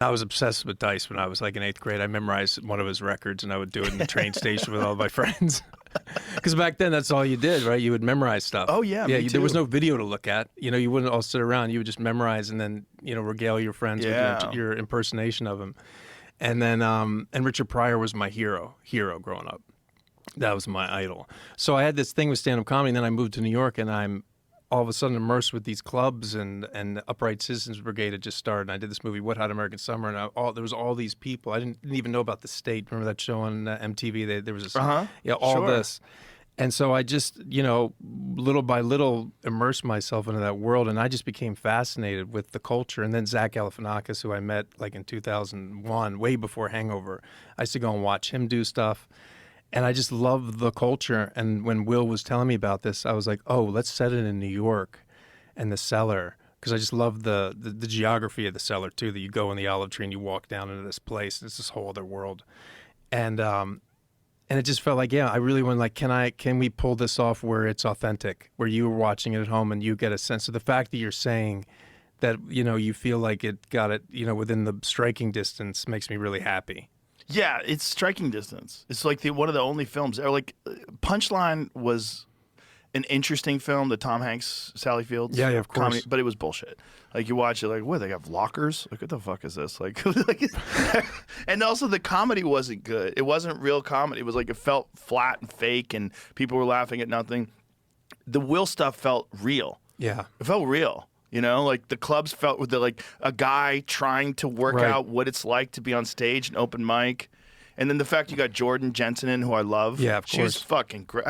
I was obsessed with Dice when I was like in 8th grade. I memorized one of his records, and I would do it in the train station with all my friends. Because back then, that's all you did, right? You would memorize stuff. Oh, yeah, me There was too. no video to look at. You know, you wouldn't all sit around. You would just memorize and then, you know, regale your friends with your impersonation of him. And then, and Richard Pryor was my hero growing up. That was my idol. So I had this thing with stand-up comedy, and then I moved to New York, and I'm all of a sudden immersed with these clubs, and Upright Citizens Brigade had just started. And I did this movie, Wet Hot American Summer, and there was all these people. I didn't even know about The State. Remember that show on MTV? There was this, this. And so I just, you know, little by little immersed myself into that world, and I just became fascinated with the culture. And then Zach Galifianakis, who I met like in 2001, way before Hangover, I used to go and watch him do stuff. And I just love the culture. And when Will was telling me about this, I was like, oh, let's set it in New York and the Cellar. Because I just love the geography of the Cellar, too, that you go in the olive tree and you walk down into this place. It's this whole other world. And it just felt like, yeah, I really want, like, can we pull this off where it's authentic, where you were watching it at home and you get a sense of the fact that you're saying that, you know, you feel like it got it, you know, within the striking distance makes me really happy. Yeah, it's striking distance. It's like one of the only films, or like Punchline was an interesting film, the Tom Hanks, Sally Fields. Yeah, of course. Comedy, but it was bullshit. Like you watch it, like, what, they have lockers? Like, what the fuck is this? Like, and also the comedy wasn't good. It wasn't real comedy. It was like, it felt flat and fake, and people were laughing at nothing. The Will stuff felt real. Yeah. It felt real. You know, like the clubs felt with like a guy trying to work out what it's like to be on stage and open mic. And then the fact you got Jordan Jensen in, who I love. Yeah, of course. She was fucking great.